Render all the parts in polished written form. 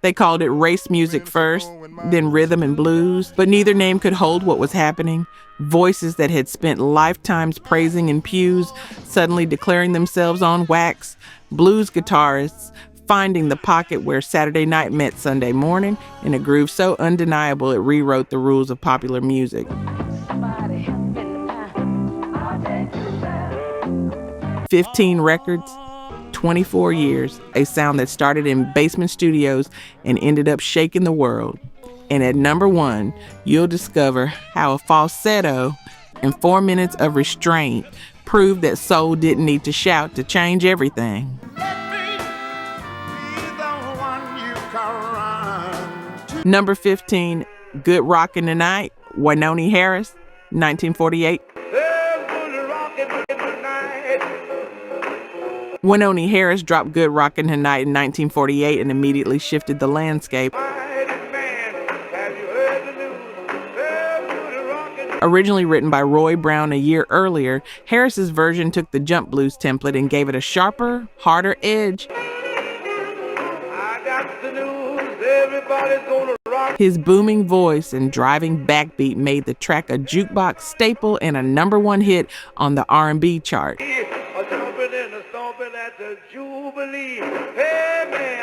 They called it race music first, then rhythm and blues, but neither name could hold what was happening. Voices that had spent lifetimes praising in pews, suddenly declaring themselves on wax. Blues guitarists finding the pocket where Saturday night met Sunday morning in a groove so undeniable it rewrote the rules of popular music. 15 records, 24 years, a sound that started in basement studios and ended up shaking the world. And at number 1, you'll discover how a falsetto and 4 minutes of restraint proved that soul didn't need to shout to change everything. Number 15, Good Rockin' Tonight, Wynonie Harris, 1948. Wynonie Harris dropped Good Rockin' Tonight in 1948 and immediately shifted the landscape. Originally written by Roy Brown a year earlier, Harris's version took the jump blues template and gave it a sharper, harder edge. His booming voice and driving backbeat made the track a jukebox staple and a number 1 hit on the R&B chart.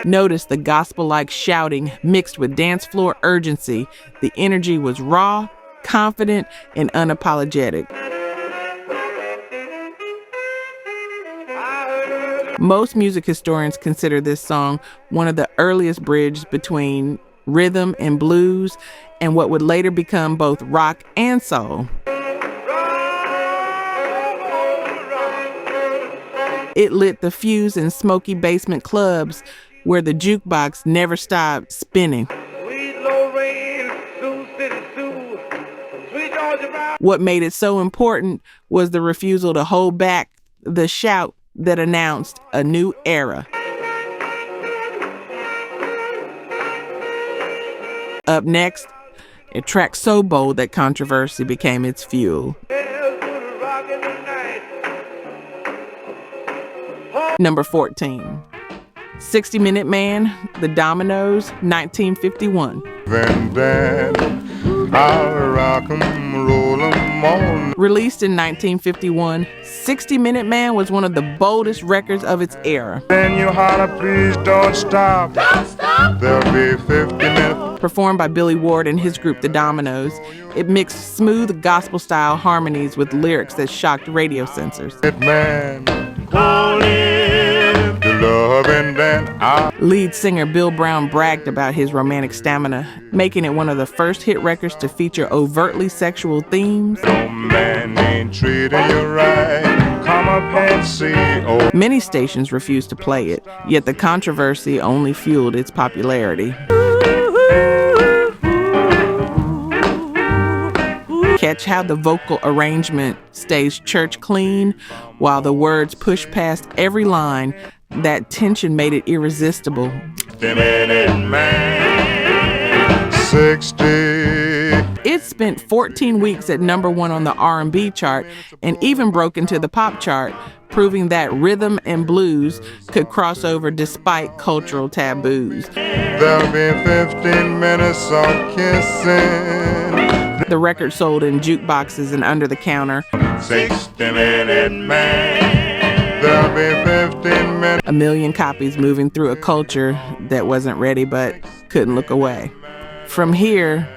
Notice the gospel-like shouting mixed with dance floor urgency. The energy was raw, confident, and unapologetic. Most music historians consider this song one of the earliest bridges between rhythm and blues and what would later become both rock and soul. It lit the fuse in smoky basement clubs where the jukebox never stopped spinning. What made it so important was the refusal to hold back the shout that announced a new era. Up next, a track so bold that controversy became its fuel. Number 14, 60-Minute Man, The Dominoes, 1951. I'll rock 'em, roll 'em on. Released in 1951, 60-Minute Man was one of the boldest records of its era. Then you holler, please don't stop. Don't stop. There'll be 50 minutes. Performed by Billy Ward and his group, The Dominoes, it mixed smooth gospel-style harmonies with lyrics that shocked radio censors. Man, call him to love and then Lead singer Bill Brown bragged about his romantic stamina, making it one of the first hit records to feature overtly sexual themes. No man ain't treating you right. Come up and see. Oh. Many stations refused to play it, yet the controversy only fueled its popularity. Catch how the vocal arrangement stays church clean while the words push past every line. That tension made it irresistible. 60. It spent 14 weeks at number 1 on the R&B chart and even broke into the pop chart, proving that rhythm and blues could cross over despite cultural taboos. There'll be 15 minutes of kissing. The record sold in jukeboxes and under the counter. 60-minute man. There'll be 15 minutes. A million copies moving through a culture that wasn't ready but couldn't look away. From here,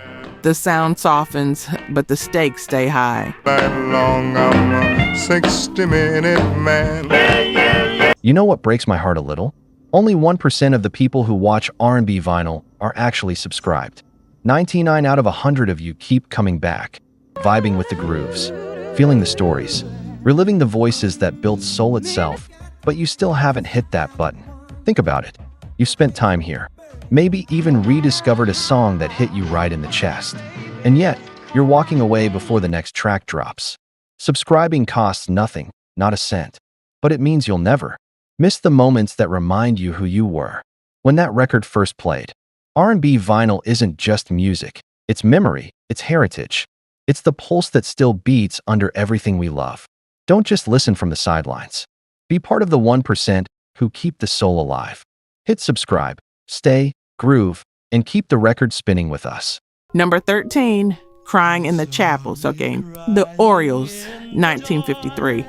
the sound softens, but the stakes stay high. Long, I'm a 60-minute man. You know what breaks my heart a little? Only 1% of the people who watch R&B vinyl are actually subscribed. 99 out of 100 of you keep coming back, vibing with the grooves, feeling the stories, reliving the voices that built soul itself, but you still haven't hit that button. Think about it. You've spent time here, maybe even rediscovered a song that hit you right in the chest. And yet, you're walking away before the next track drops. Subscribing costs nothing, not a cent, but it means you'll never miss the moments that remind you who you were when that record first played. R&B vinyl isn't just music, it's memory, it's heritage. It's the pulse that still beats under everything we love. Don't just listen from the sidelines. Be part of the 1% who keep the soul alive. Hit subscribe, stay, groove, and keep the record spinning with us. Number 13, Crying in the Chapel. Okay, The Orioles, 1953.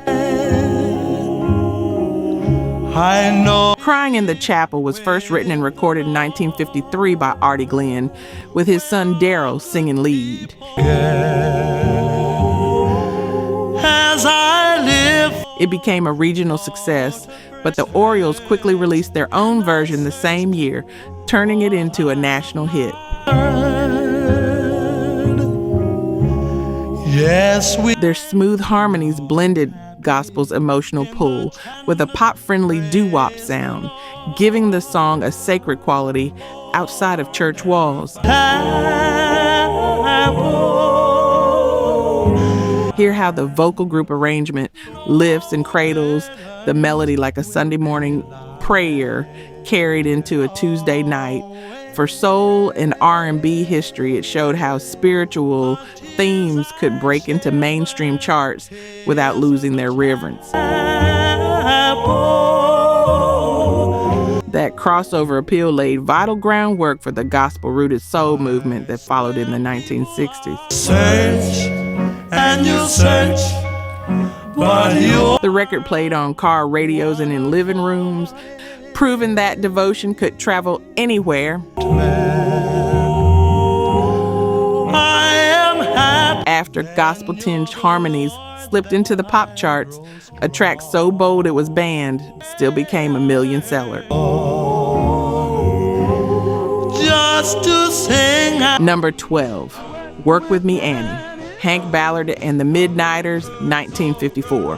I know. Crying in the Chapel was first written and recorded in 1953 by Artie Glenn, with his son Daryl singing lead. As I live. It became a regional success, but the Orioles quickly released their own version the same year, turning it into a national hit. Yes, Their smooth harmonies blended gospel's emotional pull with a pop-friendly doo-wop sound, giving the song a sacred quality outside of church walls. Hear how the vocal group arrangement lifts and cradles the melody like a Sunday morning prayer carried into a Tuesday night. For soul and R&B history, it showed how spiritual themes could break into mainstream charts without losing their reverence. That crossover appeal laid vital groundwork for the gospel-rooted soul movement that followed in the 1960s. search and you search, but you. The record played on car radios and in living rooms, proving that devotion could travel anywhere. I am happy. After gospel-tinged harmonies slipped into the pop charts, a track so bold it was banned still became a million seller. Just to sing. Number 12, Work With Me, Annie. Hank Ballard and the Midnighters, 1954.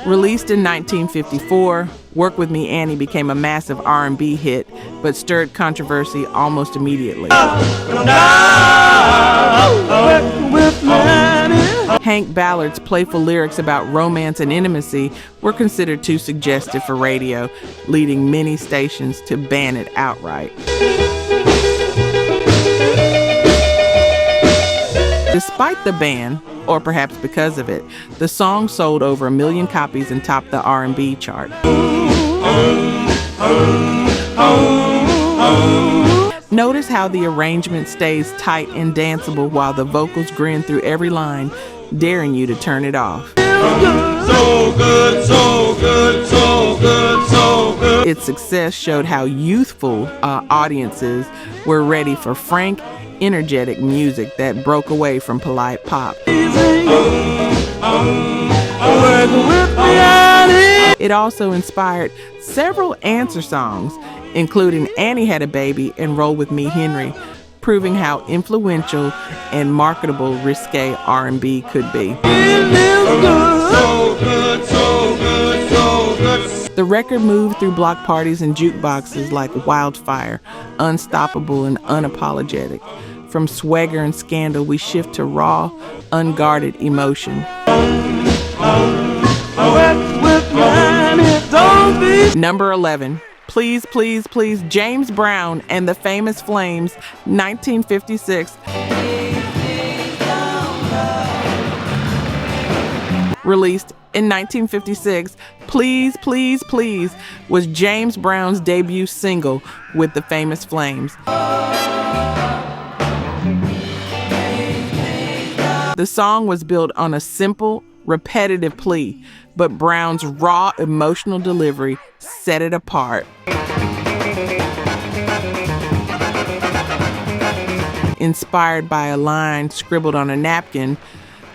Released in 1954, Work With Me, Annie became a massive R&B hit, but stirred controversy almost immediately. Hank Ballard's playful lyrics about romance and intimacy were considered too suggestive for radio, leading many stations to ban it outright. Despite the ban, or perhaps because of it, the song sold over 1 million copies and topped the R&B chart. Notice how the arrangement stays tight and danceable while the vocals grin through every line, daring you to turn it off. So good, so good, so good, so good. Its success showed how youthful audiences were ready for frank, energetic music that broke away from polite pop. It also inspired several answer songs, including Annie Had a Baby and Roll With Me, Henry, proving how influential and marketable risque R&B could be. The record moved through block parties and jukeboxes like wildfire, unstoppable and unapologetic. From swagger and scandal, we shift to raw, unguarded emotion. Number 11, Please, Please, Please, James Brown and the Famous Flames, 1956. Released in 1956, Please, Please, Please was James Brown's debut single with the Famous Flames. The song was built on a simple, repetitive plea, but Brown's raw emotional delivery set it apart. Inspired by a line scribbled on a napkin,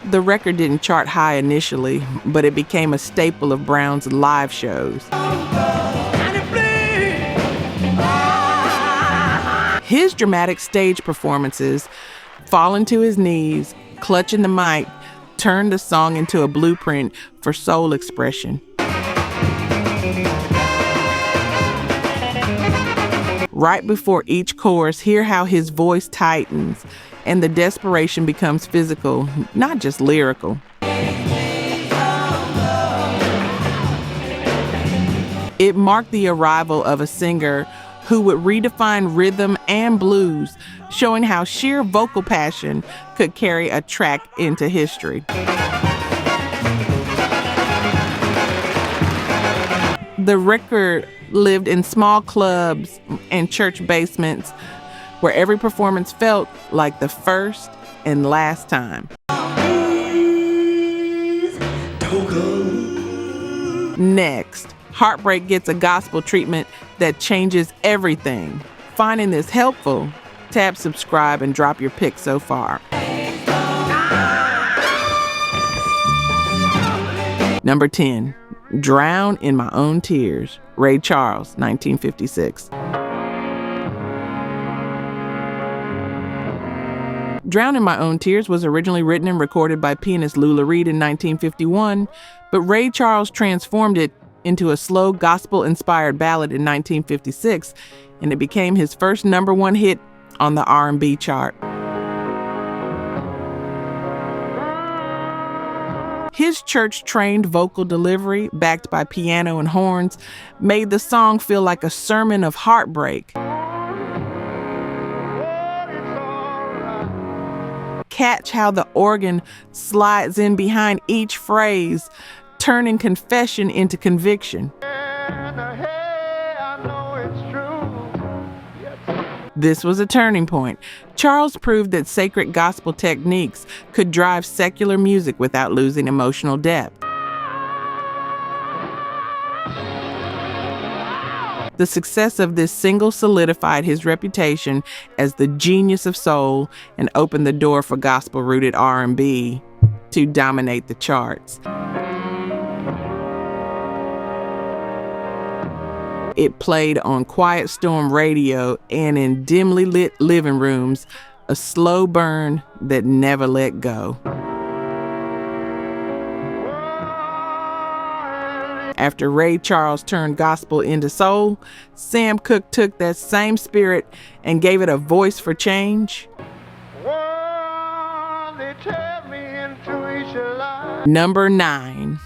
the record didn't chart high initially, but it became a staple of Brown's live shows. His dramatic stage performances, falling to his knees, clutching the mic, turned the song into a blueprint for soul expression. Right before each chorus, hear how his voice tightens and the desperation becomes physical, not just lyrical. It marked the arrival of a singer who would redefine rhythm and blues, showing how sheer vocal passion could carry a track into history. The record lived in small clubs and church basements where every performance felt like the first and last time. Next, Heartbreak gets a gospel treatment that changes everything. Finding this helpful? Tap subscribe and drop your pick so far. Number 10, Drown in My Own Tears, Ray Charles, 1956. Drown in My Own Tears was originally written and recorded by pianist Lula Reed in 1951, but Ray Charles transformed it into a slow gospel-inspired ballad in 1956, and it became his first number one hit on the R&B chart. His church-trained vocal delivery, backed by piano and horns, made the song feel like a sermon of heartbreak. Catch how the organ slides in behind each phrase, turning confession into conviction. This was a turning point. Charles proved that sacred gospel techniques could drive secular music without losing emotional depth. The success of this single solidified his reputation as the genius of soul and opened the door for gospel-rooted R&B to dominate the charts. It played on Quiet Storm radio and in dimly lit living rooms, a slow burn that never let go. After Ray Charles turned gospel into soul, Sam Cooke took that same spirit and gave it a voice for change. Number 9,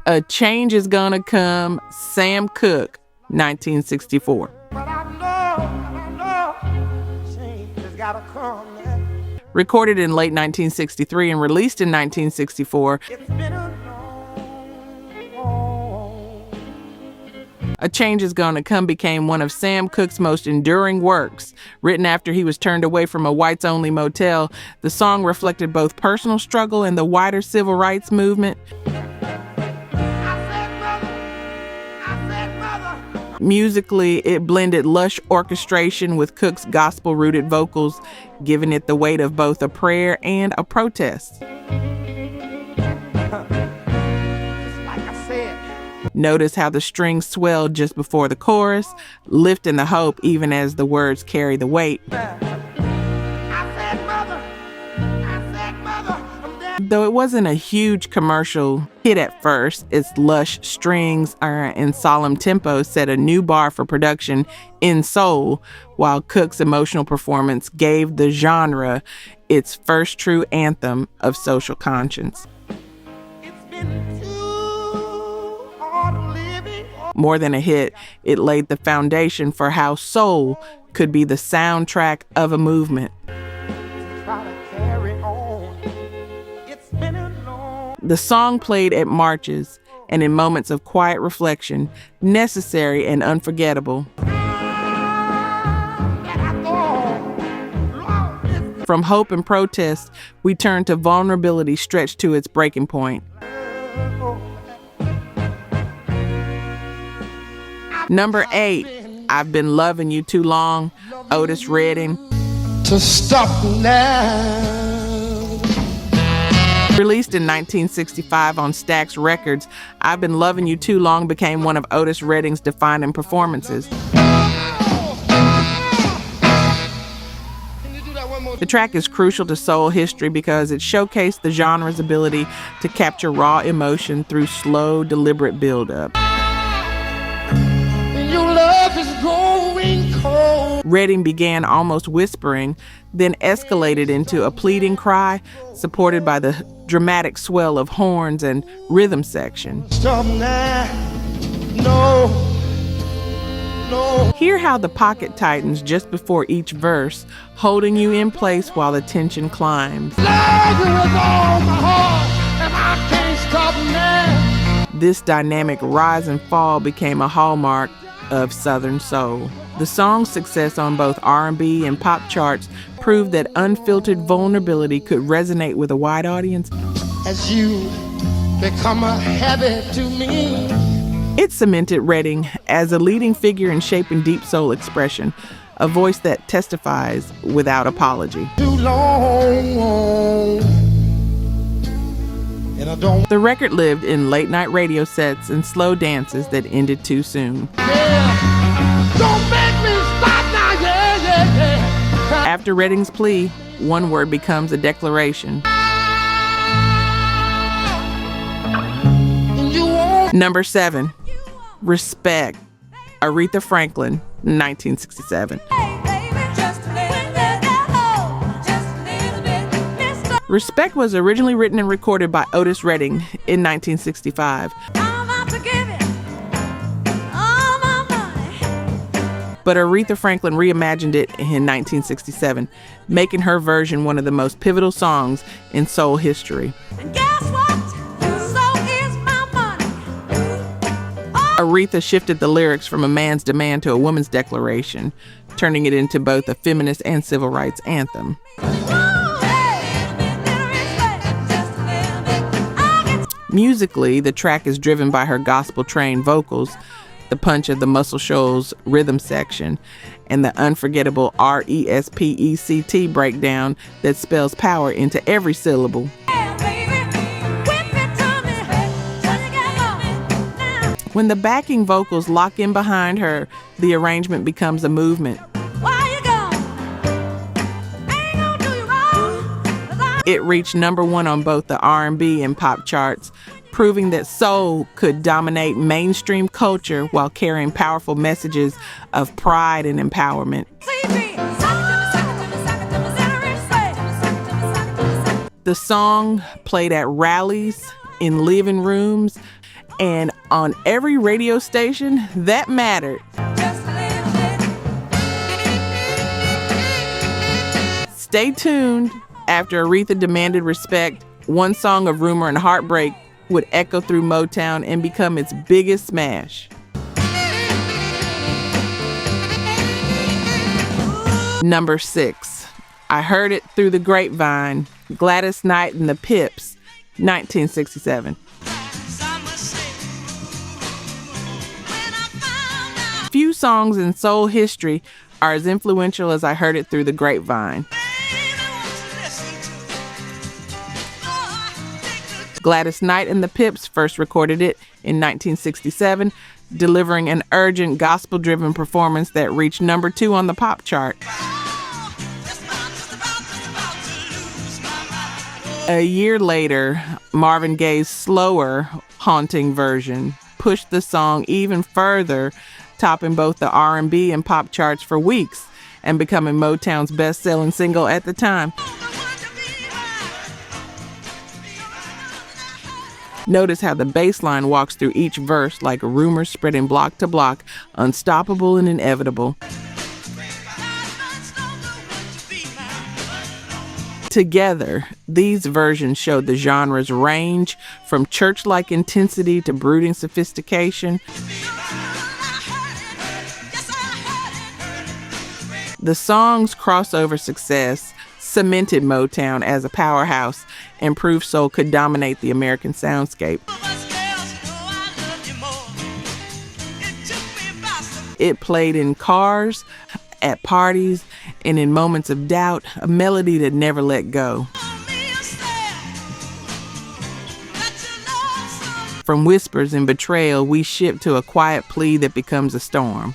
A Change Is Gonna Come, Sam Cooke, 1964. Recorded in late 1963 and released in 1964, A Change Is Gonna Come became one of Sam Cooke's most enduring works. Written after he was turned away from a whites-only motel, the song reflected both personal struggle and the wider civil rights movement. Musically, it blended lush orchestration with Cooke's gospel-rooted vocals, giving it the weight of both a prayer and a protest. Notice how the strings swelled just before the chorus, lifting the hope even as the words carry the weight. Though it wasn't a huge commercial hit at first, its lush strings and solemn tempo set a new bar for production in soul, while Cooke's emotional performance gave the genre its first true anthem of social conscience. More than a hit, it laid the foundation for how soul could be the soundtrack of a movement. The song played at marches and in moments of quiet reflection, necessary and unforgettable. From hope and protest, we turn to vulnerability stretched to its breaking point. Number 8, I've Been Loving You Too Long, Otis Redding. To stop now. Released in 1965 on Stax Records, I've Been Loving You Too Long became one of Otis Redding's defining performances. The track is crucial to soul history because it showcased the genre's ability to capture raw emotion through slow, deliberate build-up. Your love is growing cold. Redding began almost whispering, then escalated into a pleading cry, supported by the dramatic swell of horns and rhythm section. Stop now. No. Hear how the pocket tightens just before each verse, holding you in place while the tension climbs. This dynamic rise and fall became a hallmark of Southern soul. The song's success on both R&B and pop charts proved that unfiltered vulnerability could resonate with a wide audience. As you become a habit to me. It cemented Redding as a leading figure in shaping deep soul expression, a voice that testifies without apology. Too long. And I don't. The record lived in late-night radio sets and slow dances that ended too soon. Don't make me stop now, yeah. After Redding's plea, one word becomes a declaration. Number 7, Respect, Aretha Franklin, 1967. Respect was originally written and recorded by Otis Redding in 1965. But Aretha Franklin reimagined it in 1967, making her version one of the most pivotal songs in soul history. And guess what? So is my money. Aretha shifted the lyrics from a man's demand to a woman's declaration, turning it into both a feminist and civil rights anthem. Musically, the track is driven by her gospel-trained vocals, the punch of the Muscle Shoals rhythm section, and the unforgettable RESPECT breakdown that spells power into every syllable. When the backing vocals lock in behind her, the arrangement becomes a movement. It reached number 1 on both the R&B and pop charts, proving that soul could dominate mainstream culture while carrying powerful messages of pride and empowerment. The song played at rallies, in living rooms, and on every radio station that mattered. Stay tuned. After Aretha demanded respect, one song of rumor and heartbreak would echo through Motown and become its biggest smash. Number 6, I Heard It Through the Grapevine, Gladys Knight and the Pips, 1967. Few songs in soul history are as influential as I Heard It Through the Grapevine. Gladys Knight and the Pips first recorded it in 1967, delivering an urgent gospel-driven performance that reached number 2 on the pop chart. A year later, Marvin Gaye's slower, haunting version pushed the song even further, topping both the R&B and pop charts for weeks and becoming Motown's best-selling single at the time. Notice how the bass line walks through each verse like rumors spreading block to block, unstoppable and inevitable. Together, these versions show the genre's range from church-like intensity to brooding sophistication. The song's crossover success cemented Motown as a powerhouse and proved soul could dominate the American soundscape. It played in cars, at parties, and in moments of doubt, a melody that never let go. From whispers and betrayal, we shift to a quiet plea that becomes a storm.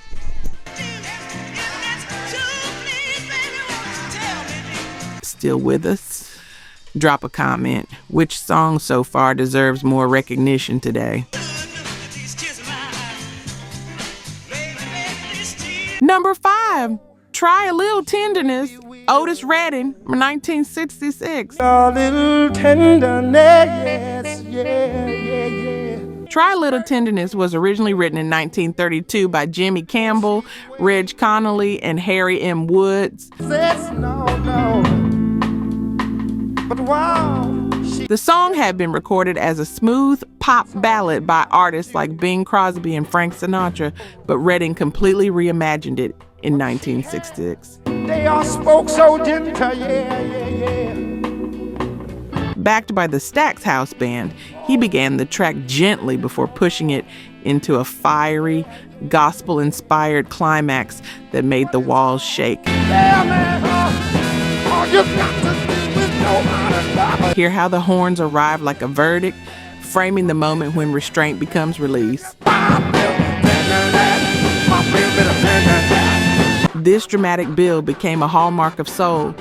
Still with us? Drop a comment. Which song so far deserves more recognition today? Number 5, Try a Little Tenderness, Otis Redding, 1966. A little tenderness, yeah. Try a Little Tenderness was originally written in 1932 by Jimmy Campbell, Reg Connolly, and Harry M. Woods. Says no. But wow. The song had been recorded as a smooth pop ballad by artists like Bing Crosby and Frank Sinatra, but Redding completely reimagined it in 1966. They all spoke so gentle, yeah. Backed by the Stax House Band, he began the track gently before pushing it into a fiery, gospel-inspired climax that made the walls shake. Yeah, man, all you got to do is know how to love it. Hear how the horns arrive like a verdict, framing the moment when restraint becomes release. This dramatic build became a hallmark of soul,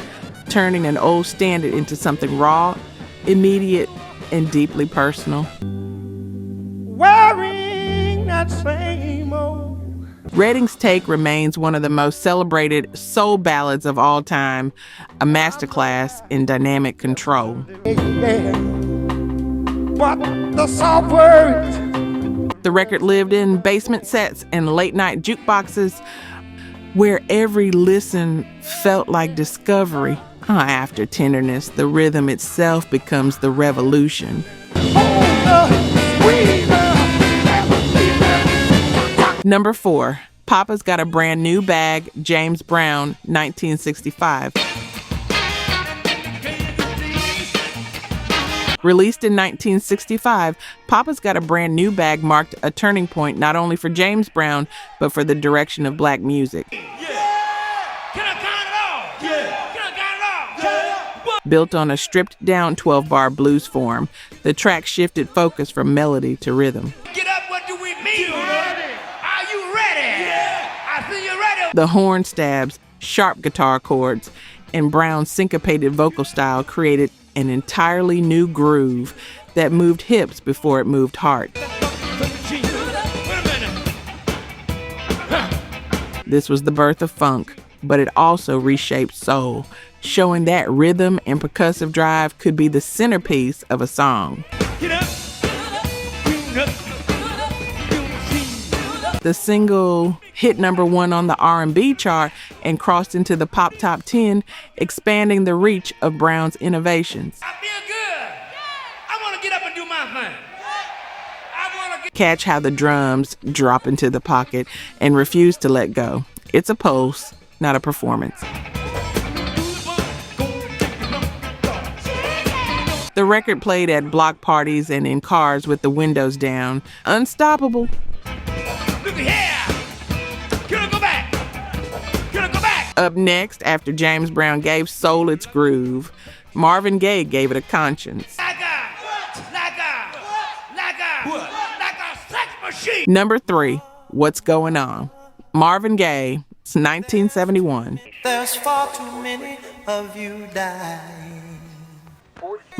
turning an old standard into something raw, immediate, and deeply personal. Wearing that same old. Redding's take remains one of the most celebrated soul ballads of all time, a masterclass in dynamic control. Yeah. But the soft words. The record lived in basement sets and late-night jukeboxes where every listen felt like discovery. After tenderness, the rhythm itself becomes the revolution. Number 4, Papa's Got a Brand New Bag, James Brown, 1965. Released in 1965, Papa's Got a Brand New Bag marked a turning point not only for James Brown, but for the direction of black music. Built on a stripped-down 12-bar blues form, the track shifted focus from melody to rhythm. Get up, what do we mean? Are you ready? Yeah. I see you ready. The horn stabs, sharp guitar chords, and Brown's syncopated vocal style created an entirely new groove that moved hips before it moved heart. This was the birth of funk, but it also reshaped soul, showing that rhythm and percussive drive could be the centerpiece of a song. The single hit number 1 on the R&B chart and crossed into the pop top 10, expanding the reach of Brown's innovations. I feel good. I want to get up and do my thing. Catch how the drums drop into the pocket and refuse to let go. It's a pulse, not a performance. The record played at block parties and in cars with the windows down. Unstoppable. Look here. Can I go back? Can I go back? Up next, after James Brown gave soul its groove, Marvin Gaye gave it a conscience. Like a sex machine. Number 3, What's Going On? Marvin Gaye, 1971. There's far too many of you dying.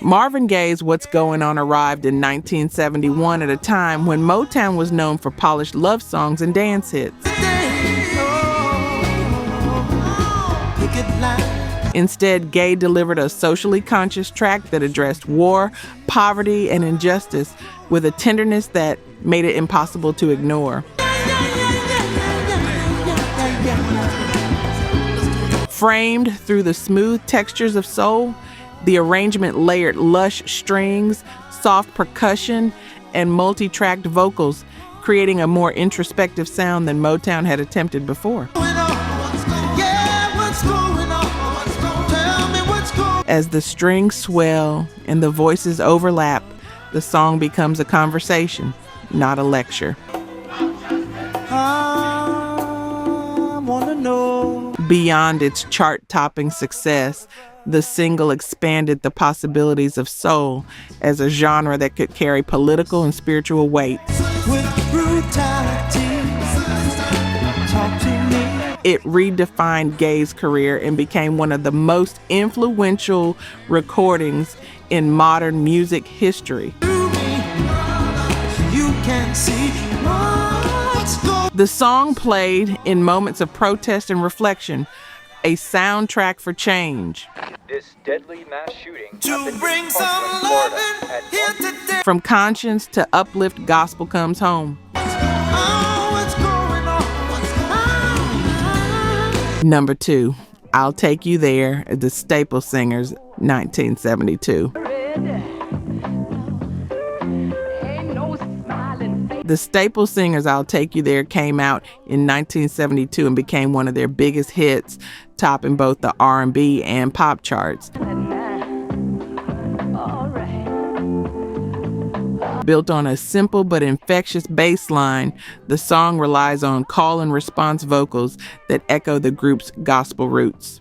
Marvin Gaye's What's Going On arrived in 1971 at a time when Motown was known for polished love songs and dance hits. Instead, Gaye delivered a socially conscious track that addressed war, poverty, and injustice with a tenderness that made it impossible to ignore. Framed through the smooth textures of soul, the arrangement layered lush strings, soft percussion, and multi-tracked vocals, creating a more introspective sound than Motown had attempted before. As the strings swell and the voices overlap, the song becomes a conversation, not a lecture. I wanna know. Beyond its chart-topping success, the single expanded the possibilities of soul as a genre that could carry political and spiritual weight. With brutality, talk to me. It redefined Gaye's career and became one of the most influential recordings in modern music history. You can see what's going. The song played in moments of protest and reflection, a soundtrack for change. This deadly mass shooting To bring some loving here today. From conscience to uplift, gospel comes home. Oh, what's going on? What's Number 2, I'll Take You There, the Staple Singers, 1972. The Staple Singers' I'll Take You There came out in 1972 and became one of their biggest hits, topping both the R&B and pop charts. Built on a simple but infectious bass line, the song relies on call and response vocals that echo the group's gospel roots.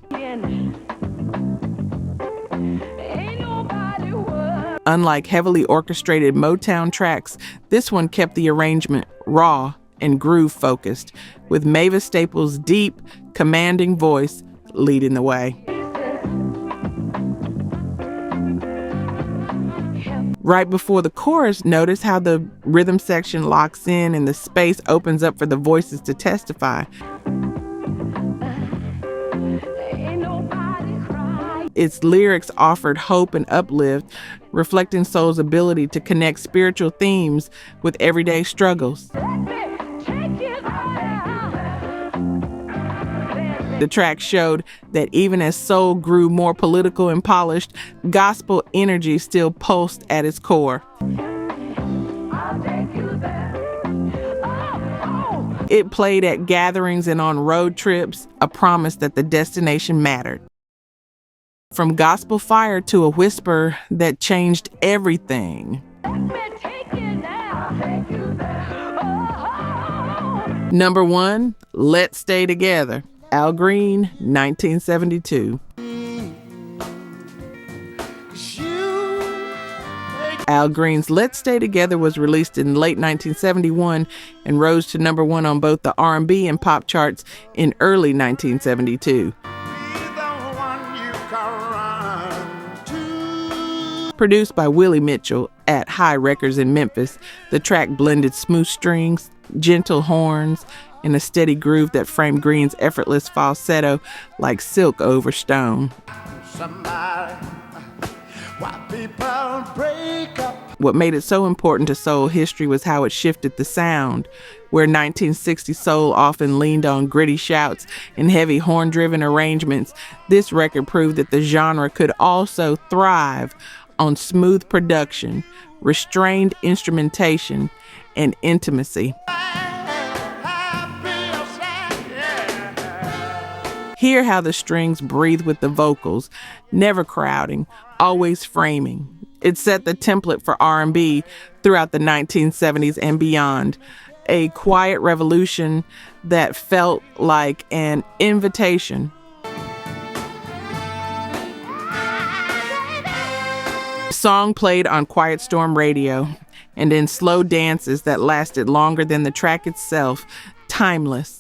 Unlike heavily orchestrated Motown tracks, this one kept the arrangement raw and groove-focused, with Mavis Staples' deep, commanding voice leading the way. Right before the chorus, notice how the rhythm section locks in and the space opens up for the voices to testify. Its lyrics offered hope and uplift, reflecting soul's ability to connect spiritual themes with everyday struggles. The track showed that even as soul grew more political and polished, gospel energy still pulsed at its core. It played at gatherings and on road trips, a promise that the destination mattered. From gospel fire to a whisper that changed everything. Number 1, Let's Stay Together. Al Green, 1972. Al Green's Let's Stay Together was released in late 1971 and rose to number 1 on both the R&B and pop charts in early 1972. Produced by Willie Mitchell at High Records in Memphis, the track blended smooth strings, gentle horns, and a steady groove that framed Green's effortless falsetto like silk over stone. What made it so important to soul history was how it shifted the sound. Where 1960 soul often leaned on gritty shouts and heavy horn-driven arrangements, this record proved that the genre could also thrive on smooth production, restrained instrumentation, and intimacy. Hear how the strings breathe with the vocals, never crowding, always framing. It set the template for R&B throughout the 1970s and beyond, a quiet revolution that felt like an invitation. Song played on Quiet Storm radio and in slow dances that lasted longer than the track itself, timeless.